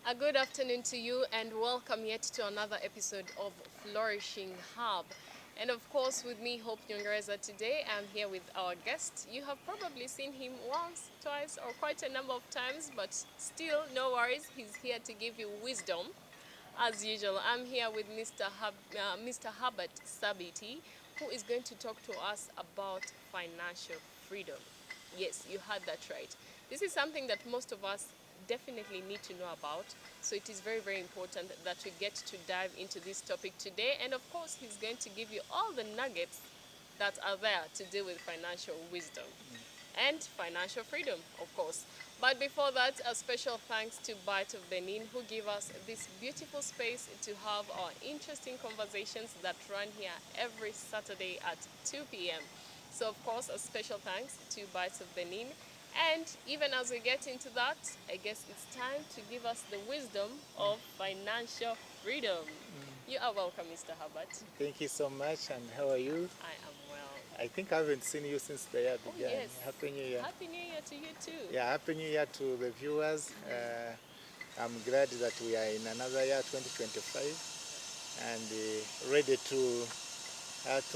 A good afternoon to you and welcome yet to another episode of Flourishing Hub. And of course, with me, Hope Nyongereza, today I'm here with our guest. You have probably seen him once, twice, or quite a number of times, but still, no worries, he's here to give you wisdom. As usual, I'm here with Mr. Herbert Sabiti, who is going to talk to us about financial freedom. Yes, you heard that right. This is something that most of us definitely need to know about. So it is very, very important that we get to dive into this topic today. And of course, he's going to give you all the nuggets that are there to deal with financial wisdom and financial freedom, of course. But before that, a special thanks to Bite of Benin, who give us this beautiful space to have our interesting conversations that run here every Saturday at 2 p.m. So, of course, a special thanks to Bites of Benin. And even as we get into that, I guess it's time to give us the wisdom of financial freedom. You are welcome, Mr. Herbert. Thank you so much, and how are you? I am well. I think I haven't seen you since the year Oh, began. yes. Happy New Year. Happy New Year to you, too. Yeah, Happy New Year to the viewers. I'm glad that we are in another year, 2025, and ready to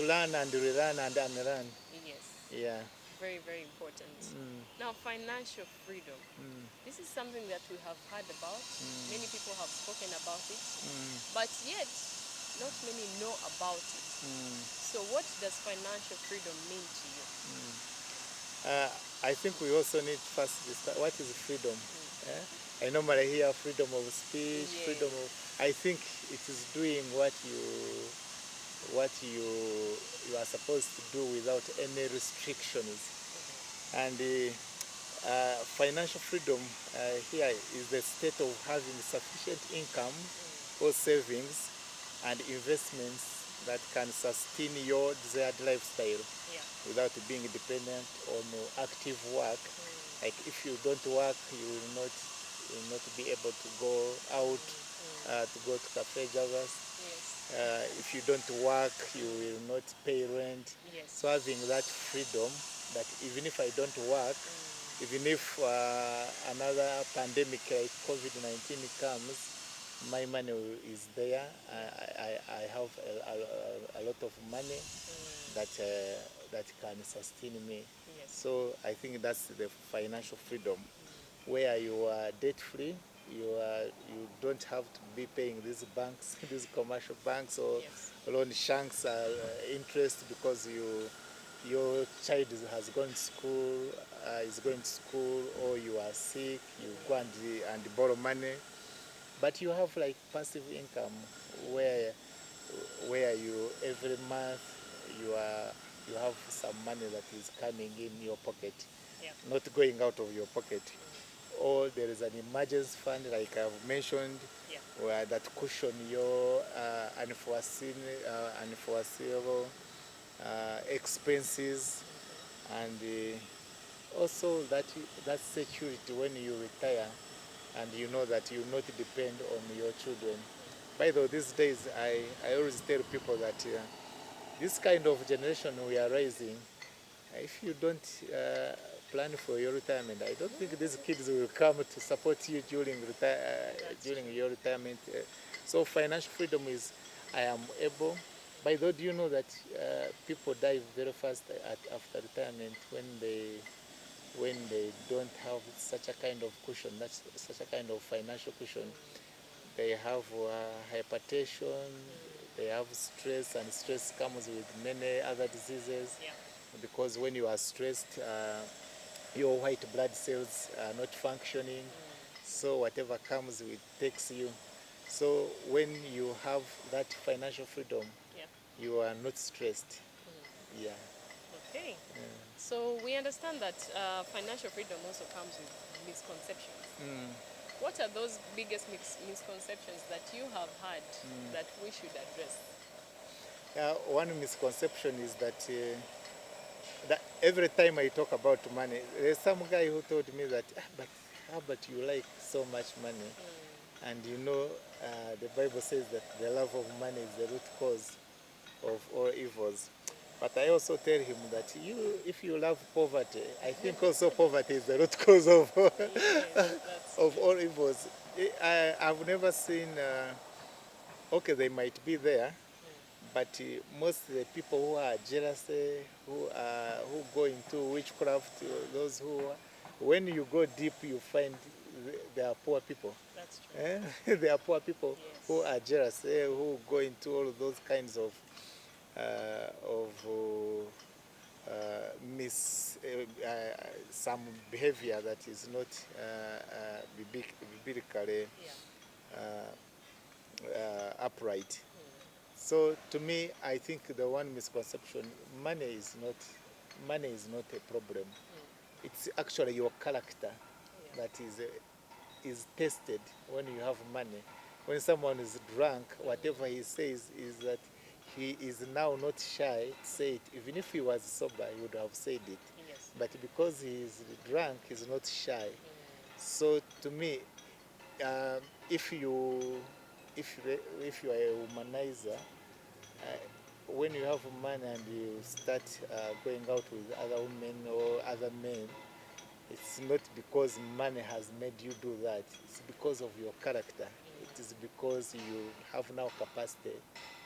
learn and relearn and unlearn. Yes. Yeah. Very, very important. Now, financial freedom. This is something that we have heard about. Many people have spoken about it, but yet not many know about it. So what does financial freedom mean to you? I think we also need first to discuss what is freedom. I normally hear freedom of speech, Yeah. freedom of. I think it is doing what you are supposed to do without any restrictions. And financial freedom here is the state of having sufficient income or savings and investments that can sustain your desired lifestyle Yeah. without being dependent on active work. Like if you don't work, you will not be able to go out, to go to cafe joggers. Yes. If you don't work, you will not pay rent. Yes. So having that freedom, that even if I don't work, even if another pandemic like COVID-19 comes, my money is there. I have a lot of money that can sustain me. Yes. So I think that's the financial freedom, where you are debt free. You don't have to be paying these banks, these commercial banks or Yes. loan shanks interest because your child has gone to school, is going to school, or you are sick. You go and borrow money, but you have like passive income where you every month you have some money that is coming in your pocket, Yeah. not going out of your pocket. Or there is an emergency fund, like I've mentioned, Yeah. where that cushion your unforeseeable expenses, and also that security when you retire, and you know that you not depend on your children. By the way, these days I always tell people that this kind of generation we are raising, if you don't plan for your retirement, I don't think these kids will come to support you during your retirement. So financial freedom is I am able. By the way, do you know that people die very fast after retirement when they don't have such a kind of cushion, that's such a kind of financial cushion? They have hypertension, they have stress, and stress comes with many other diseases. Yeah. Because when you are stressed, your white blood cells are not functioning, so whatever comes with takes you. So when you have that financial freedom, Yeah. you are not stressed. Yeah. Okay. So we understand that financial freedom also comes with misconceptions. What are those biggest misconceptions that you have had that we should address? One misconception is that every time I talk about money, there's some guy who told me that, but how about you like so much money? And the Bible says that the love of money is the root cause of all evils. But I also tell him that if you love poverty, I think also poverty is the root cause of Yes, that's of true. all evils. I've never seen. Okay, they might be there, but most of the people who are jealous, who go into witchcraft, those who, when you go deep, you find they are poor people. That's true. They are poor people who Yes. are jealous, who go into all those kinds of of some behavior that is not biblically Yeah. upright. So to me, I think the one misconception: money is not a problem. It's actually your character Yeah. that is tested when you have money. When someone is drunk, whatever he says is that he is now not shy to say it. Even if he was sober, he would have said it. Yes. But because he is drunk, he's not shy. So to me, um, if you if you are a womanizer, when you have money and you start going out with other women or other men, it's not because money has made you do that. It's because of your character. It is because you have now capacity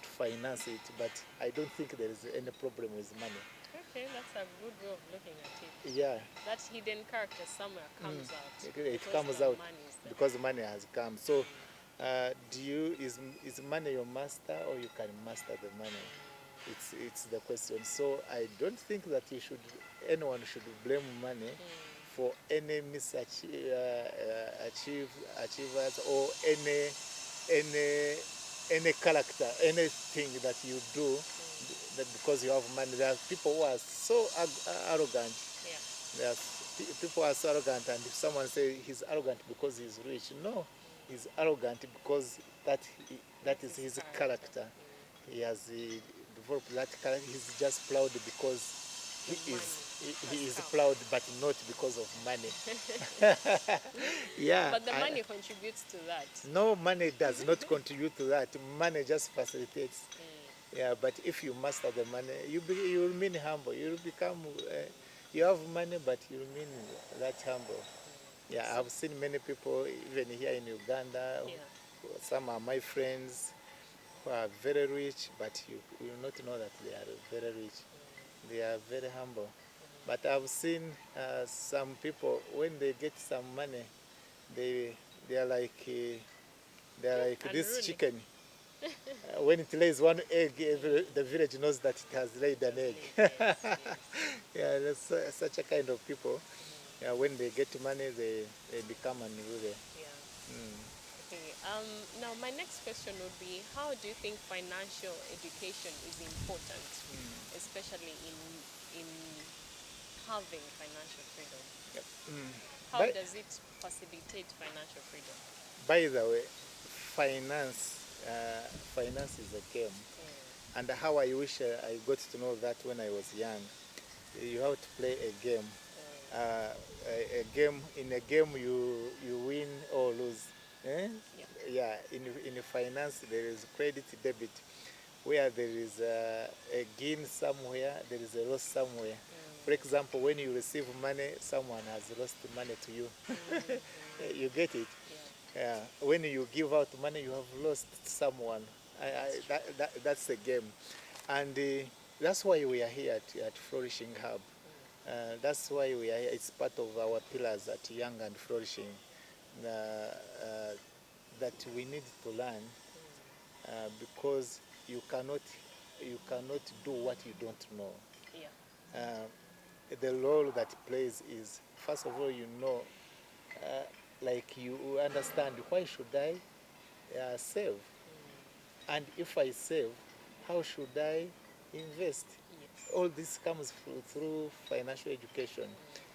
to finance it. But I don't think there is any problem with money. Okay, that's a good way of looking at it. Yeah, That hidden character somewhere comes out it because comes the out money is there. because money has come. So, is money your master, or you can master the money? It's the question. So I don't think that anyone should blame money for any achievers, or any any character, anything that you do, that because you have money. There are people who are so arrogant. Yeah. There are people who are so arrogant, and if someone say he's arrogant because he's rich, no, he's arrogant because that is his character. He has developed that character. He's just proud because The he money he has is come. proud, but not because of money. Yeah. But the money contributes to that. No, money does not contribute to that. Money just facilitates. Yeah, but if you master the money, you remain humble. You become, you have money, but you remain that humble. Yeah, So, I've seen many people, even here in Uganda. yeah. Some are my friends who are very rich, but you will not know that they are very rich. They are very humble. But I've seen some people, when they get some money, they they are like uh, they are like this Unruly. chicken. When it lays one egg, the village knows that it has laid an egg. Yes, yes. Yeah, that's such a kind of people. Yeah, when they get money, they become unruly. Yeah. Mm. Okay. Now my next question would be, how do you think financial education is important, especially in having financial freedom? Yep. Mm. How By, does it facilitate financial freedom? by the way, finance is a game. And how I wish I got to know that when I was young. You have to play a game. A game, in a game you win or lose. Eh? Yeah. Yeah. In finance there is credit debit, where there is a gain somewhere, there is a loss somewhere. For example, when you receive money, someone has lost money to you. You get it? Yeah. When you give out money, you have lost someone. That's the game. And that's why we are here at Flourishing Hub. That's why we are here. It's part of our pillars at Young and Flourishing, that we need to learn, because you cannot do what you don't know. Yeah. The role that it plays is, first of all, like you understand, why should I save? And if I save, how should I invest? Yes. All this comes through financial education,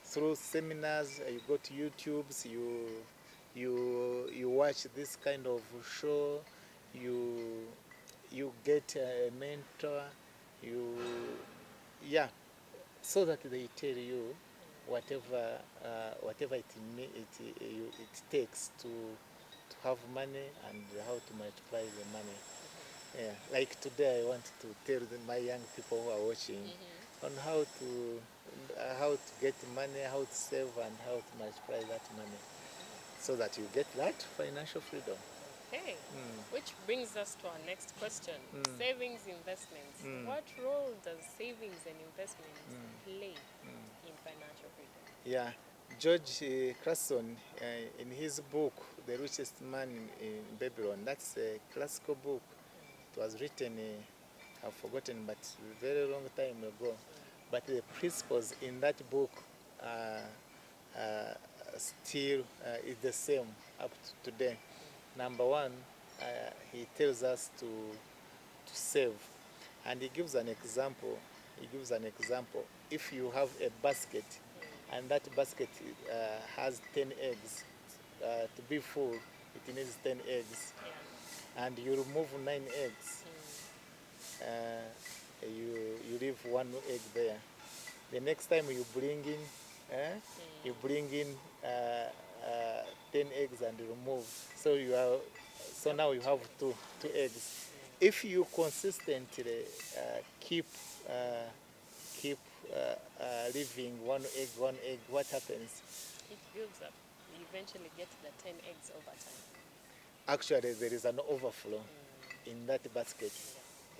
through seminars. You go to YouTube's, you watch this kind of show, you you get a mentor, you yeah, so that they tell you whatever it takes to have money and how to multiply the money. Yeah, like today, I want to tell my young people who are watching on how to get money, how to save, and how to multiply that money, so that you get that financial freedom. Okay. Mm. Which brings us to our next question. Mm. Savings investments. Mm. What role does savings and investments Mm. play Mm. in financial freedom? Yeah, George Clason, in his book, The Richest Man in Babylon, that's a classical book. It was written, I've forgotten, but a very long time ago. But the principles in that book are still is the same up to today. Number one, he tells us to save, and he gives an example. He gives an example. If you have a basket, and that basket has 10 eggs, to be full, it needs 10 eggs, Yeah. and you remove 9 eggs. You leave one egg there. The next time you bring in, you bring in 10 eggs and remove. So you are, so now you have two eggs. If you consistently keep keep leaving one egg, what happens? It builds up. You eventually get the 10 eggs over time. Actually, there is an overflow in that basket.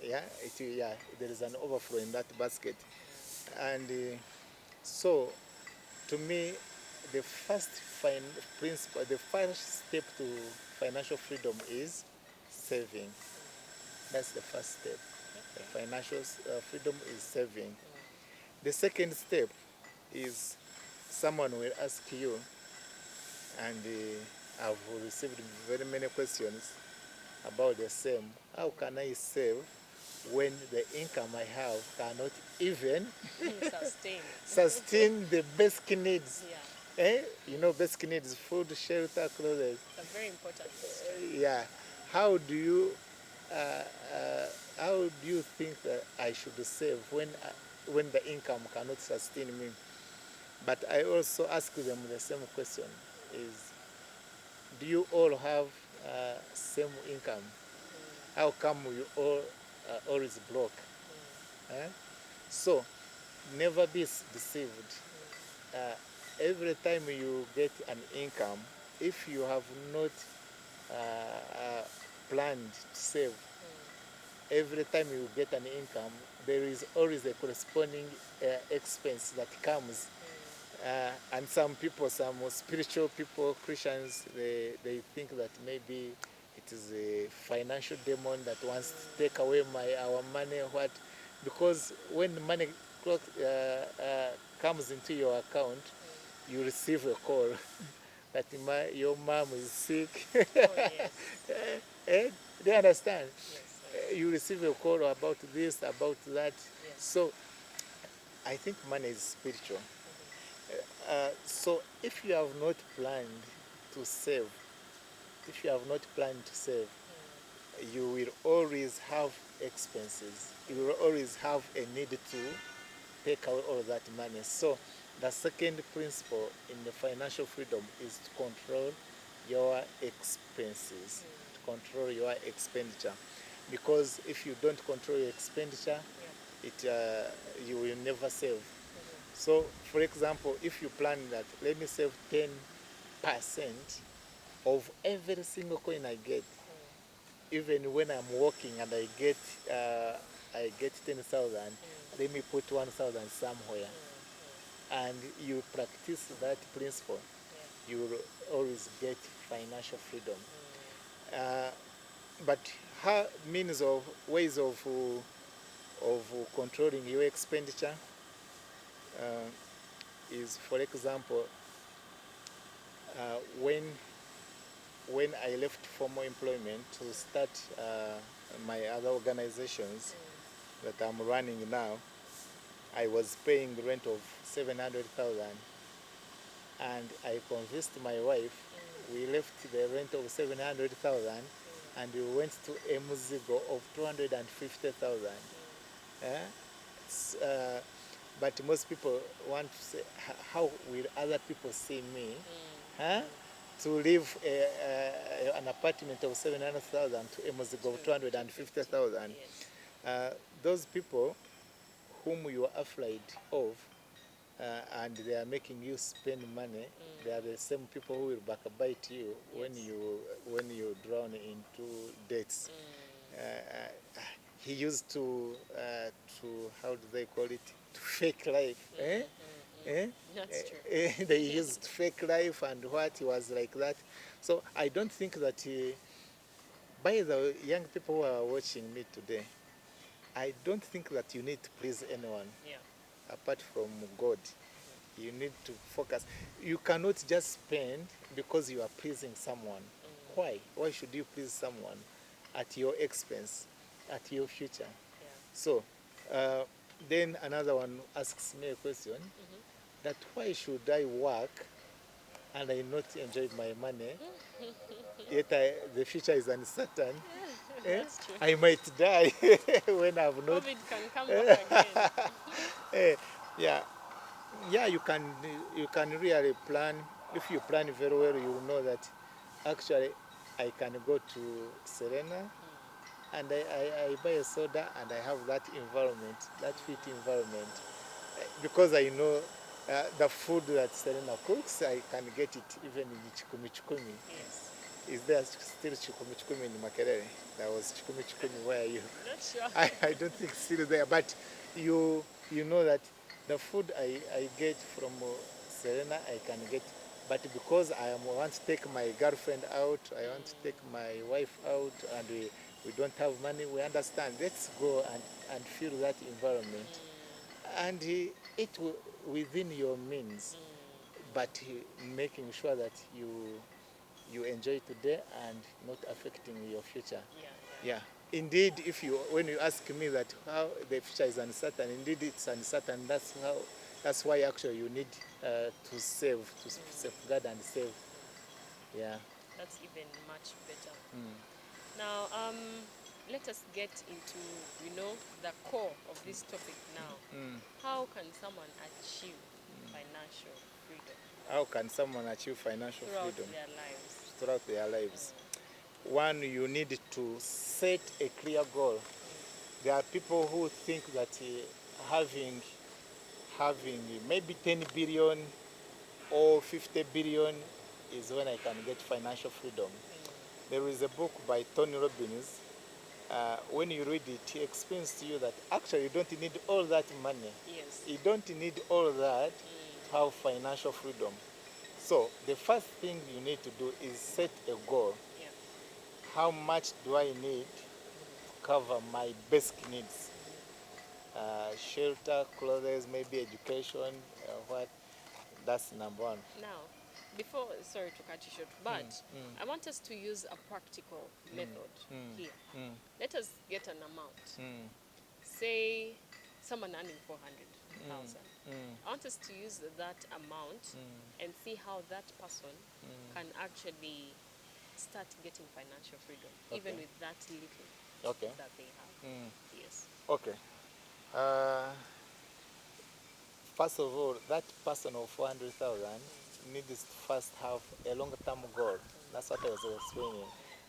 Yeah, yeah, there is an overflow in that basket, and so to me, the first principle, the first step to financial freedom is saving. That's the first step. The Okay. financial freedom is saving. The second step is someone will ask you, and I've received very many questions about the same. How can I save when the income I have cannot even Sustain. sustain the basic needs? Yeah. You know, basic needs, food, shelter, clothes. It's a very important question. Yeah. How do you, uh, uh, how do you think that I should save when the income cannot sustain me? But I also ask them the same question: is do you all have same income? How come you all always broke? Eh? So never be deceived. Uh, every time you get an income, if you have not planned to save, every time you get an income, there is always a corresponding expense that comes. And some people, some spiritual people, Christians, they think that maybe it is a financial demon that wants to take away our money, what? Because when the money comes into your account, you receive a call that your mom is sick. Oh, yes. Do you understand? Yes. You receive a call about this, about that. Yes. So I think money is spiritual. So if you have not planned to save, if you have not planned to save, you will always have expenses. You will always have a need to take away all that money. So the second principle in the financial freedom is to control your expenses, to control your expenditure. Because if you don't control your expenditure, you will never save. So, for example, if you plan that, let me save 10% of every single coin I get, even when I'm working and I get 10,000, let me put 1,000 somewhere, and you practice that principle, you will always get financial freedom. But how means of ways of controlling your expenditure is, for example, when I left formal employment to start my other organizations that I'm running now, I was paying rent of 700,000, and I convinced my wife. We left the rent of 700,000 and we went to a Muzigo of 250,000. But most people want to say, how will other people see me? To live an apartment of 700,000 to a Muzigo of 250,000. Yes. Those people whom you are afraid of, and they are making you spend money, they are the same people who will backbite you when Yes. you drown into debts. He used to how do they call it, to fake life, eh? Eh? That's true. They used fake life and what, he was like that. So I don't think that by the young people who are watching me today, I don't think that you need to please anyone Yeah. apart from God. You need to focus. You cannot just spend because you are pleasing someone. Why? Why should you please someone at your expense, at your future? Yeah. So, then another one asks me a question that why should I work and I not enjoy my money, yet the future is uncertain. Eh? That's true. I might die when I've not. COVID can come back again. Eh, yeah, yeah, you can really plan. If you plan very well, you will know that actually I can go to Serena and I buy a soda and I have that environment, that fit environment. Because I know the food that Serena cooks, I can get it even in Chikumi Chikumi. Yes. Is there still Chikumi Chikumi in Makerere? There was Chikumi Chikumi where you... Not sure. I don't think it's still there, but you know that the food I get from Serena, I can get, but because want to take my girlfriend out, I want to take my wife out, and we don't have money, we understand. Let's go and feel that environment. And eat within your means, but making sure that you enjoy today and not affecting your future. Yeah. Yeah. Indeed, when you ask me that how the future is uncertain, indeed it's uncertain. That's why actually you need to save, to safeguard and save. Yeah. That's even much better. Mm. Now, let us get into, the core of this topic now. How can someone achieve financial freedom How can someone achieve financial throughout freedom their lives? throughout their lives? One, you need to set a clear goal. There are people who think that having maybe 10 billion or 50 billion is when I can get financial freedom. There is a book by Tony Robbins. When you read it, he explains to you that actually you don't need all that money. Yes. You don't need all that to have financial freedom. So the first thing you need to do is set a goal. Yeah. How much do I need to cover my basic needs? Shelter, clothes, maybe education, what? That's number one. Now, sorry to cut you short, but I want us to use a practical method here. Let us get an amount. Say someone earning 400,000. I want us to use that amount and see how that person can actually start getting financial freedom, even Okay. with that little Okay. that they have. Yes. Okay. First of all, that person of 400,000 needs to first have a longer-term goal. That's what I was explaining.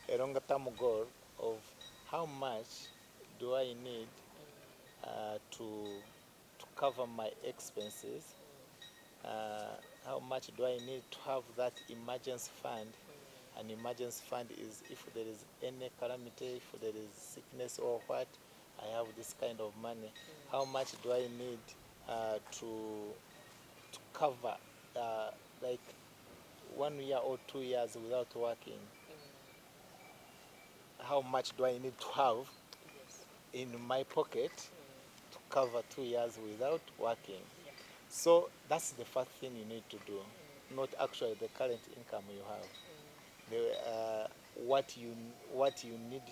A longer-term goal of how much do I need to cover my expenses. How much do I need to have that emergency fund? An emergency fund is if there is any calamity, if there is sickness or what, I have this kind of money. How much do I need to cover like 1 year or 2 years without working? How much do I need to have Yes. in my pocket to cover 2 years without working? Yeah. So that's the first thing you need to do, not actually the current income you have. What you need,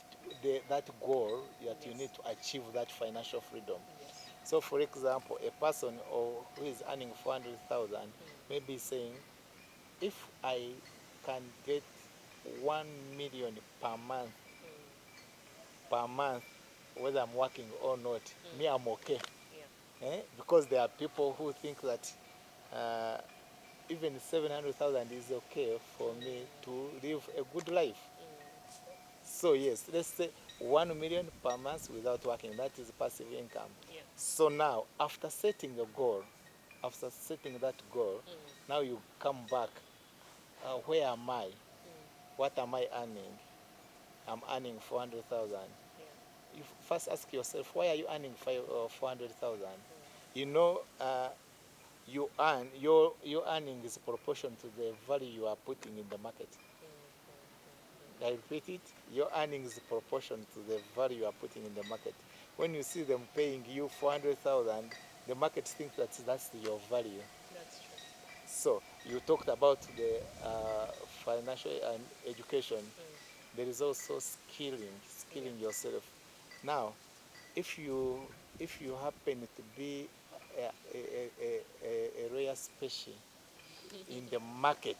that goal that you need to achieve that financial freedom. Yes. So, for example, a person who is earning 400,000 may be saying, if I can get 1 million per month, whether I'm working or not, me, I'm okay. Yeah. Because there are people who think that even 700,000 is okay for me to live a good life. So yes, let's say 1 million per month without working. That is passive income. Yeah. So now, after setting a goal, after setting that goal, now you come back. Where am I? What am I earning? I'm earning 400,000. You first ask yourself, why are you earning 400,000? You know, your earning is proportional to the value you are putting in the market. I repeat it, your earnings is proportional to the value you are putting in the market. When you see them paying you 400,000, the market thinks that that's your value. That's true. So you talked about the financial and education. There is also skilling yourself. Now, if you happen to be a rare species in the market,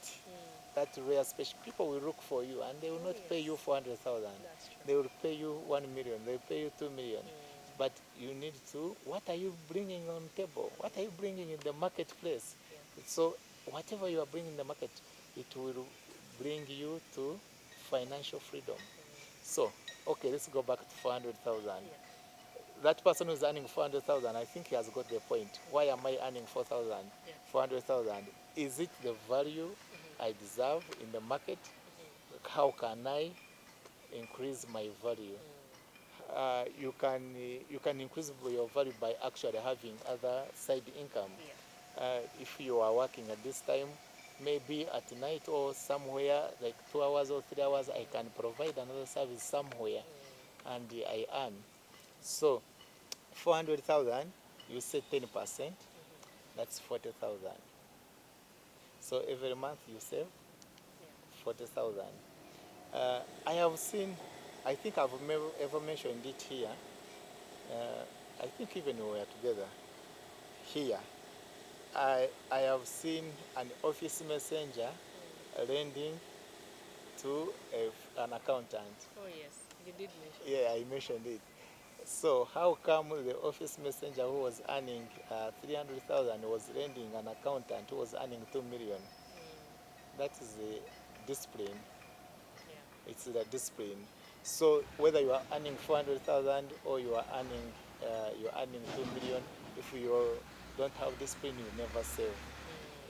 that rare species, people will look for you and they will not pay you 400,000. That's true. They will pay you 1 million. They will pay you 2 million. But you need to, what are you bringing on table? What are you bringing in the marketplace? So whatever you are bringing in the market, it will bring you to financial freedom. So, okay, let's go back to 400,000. That person who's earning 400,000, I think he has got the point. Why am I earning 400,000? Is it the value I deserve in the market? How can I increase my value? You can increase your value by actually having other side income. If you are working at this time, maybe at night or somewhere like 2 hours or 3 hours, I can provide another service somewhere and I earn. So 400,000, you say 10%, that's 40,000. So every month you save 40,000. I have seen, I think I've ever mentioned it here. I think even we were together here. I have seen an office messenger lending to an accountant. Oh yes, you did mention. Yeah, I mentioned it. So how come the office messenger who was earning 300,000 was lending an accountant who was earning 2 million? That is the discipline. It's the discipline. So whether you are earning 400,000 or you are earning 2 million, if you don't have discipline, you never save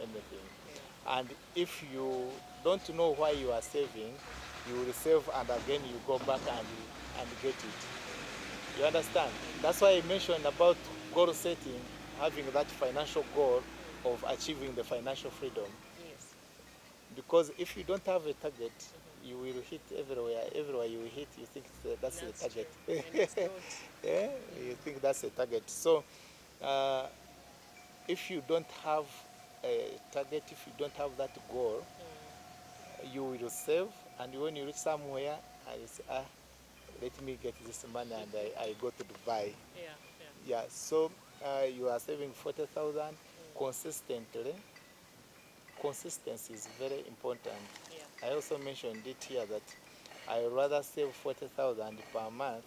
anything. And if you don't know why you are saving, you will save and again you go back and get it. You understand? That's why I mentioned about goal setting, having that financial goal of achieving the financial freedom. Yes. Because if you don't have a target, you will hit everywhere. Everywhere you will hit, you think that's the target. True. And it's not. Yeah, you think that's a target. So if you don't have a target, if you don't have that goal, you will save, and when you reach somewhere, you say, let me get this money and I go to Dubai. Yeah, so you are saving 40,000 consistently. Consistency is very important. I also mentioned it here that I rather save 40,000 per month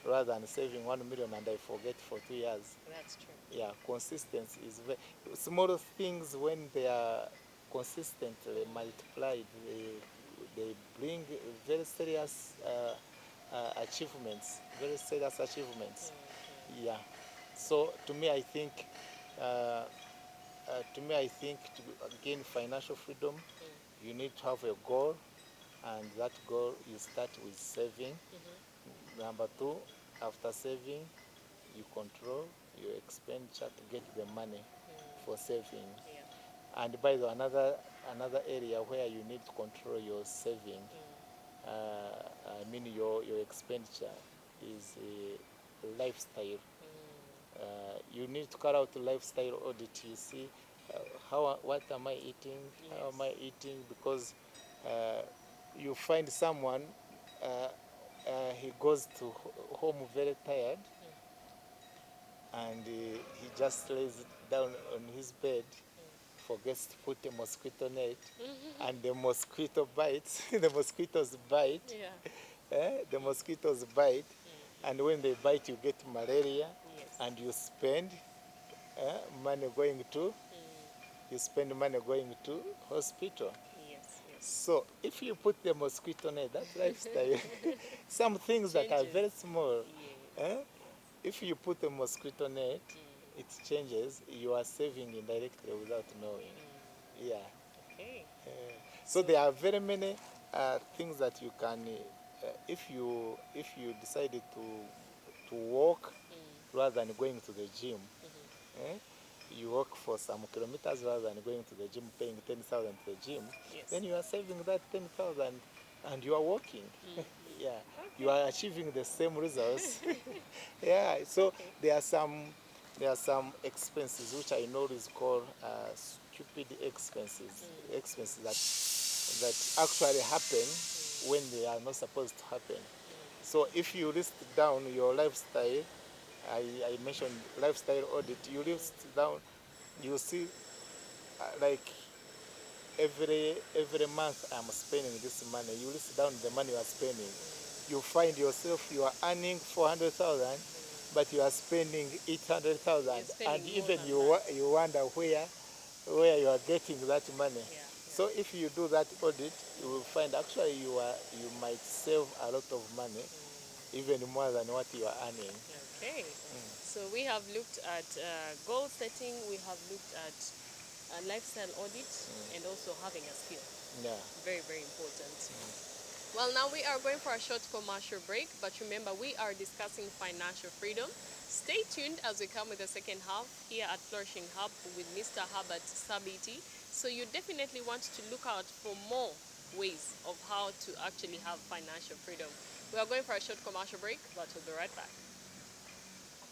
rather than saving 1 million and I forget for 2 years. That's true. Yeah, consistency is very small things when they are consistently multiplied. They bring very serious achievements. Very serious achievements. Yeah. So to me, I think. To gain financial freedom, you need to have a goal, and that goal you start with saving. Number two, after saving, you control your expenditure to get the money for saving. And by the way, another area where you need to control your saving, I mean your expenditure, is lifestyle. You need to carry out a lifestyle audit. You see, what am I eating? How am I eating? Because you find someone, he goes to home very tired, and he just lays down on his bed, forgets to put a mosquito net, and the mosquito bites. The mosquitoes bite. The mosquitoes bite, and when they bite, you get malaria, and you spend money going to you spend money going to hospital. Yes, yes. So if you put the mosquito net, that lifestyle, some things that are Changes. very small, Yes. eh? If you put a mosquito net, it changes. You are saving indirectly without knowing. Yeah. Okay. Uh, so there are very many things that you can, if you decided to walk rather than going to the gym. Eh? You walk for some kilometers rather than going to the gym, paying 10,000 to the gym. Yes. Then you are saving that 10,000 and you are walking. Yeah, you are achieving the same results. Yeah, so Okay. there are some expenses which I know is called stupid expenses, expenses that actually happen when they are not supposed to happen. So if you list down your lifestyle, I mentioned lifestyle audit, you list down, you see like every month I'm spending this money. You list down the money you are spending. You find yourself you are earning 400,000, but you are spending 800,000, You're spending and more even than you that. you wonder where you are getting that money. Yeah. So if you do that audit, you will find actually you might save a lot of money, even more than what you are earning. Okay. So we have looked at goal setting, we have looked at lifestyle audit, and also having a skill. Yeah. Very, very important. Well, now we are going for a short commercial break, but remember, we are discussing financial freedom. Stay tuned as we come with the second half here at Flourishing Hub with Mr. Herbert Sabiti. So you definitely want to look out for more ways of how to actually have financial freedom. We are going for a short commercial break, but we'll be right back.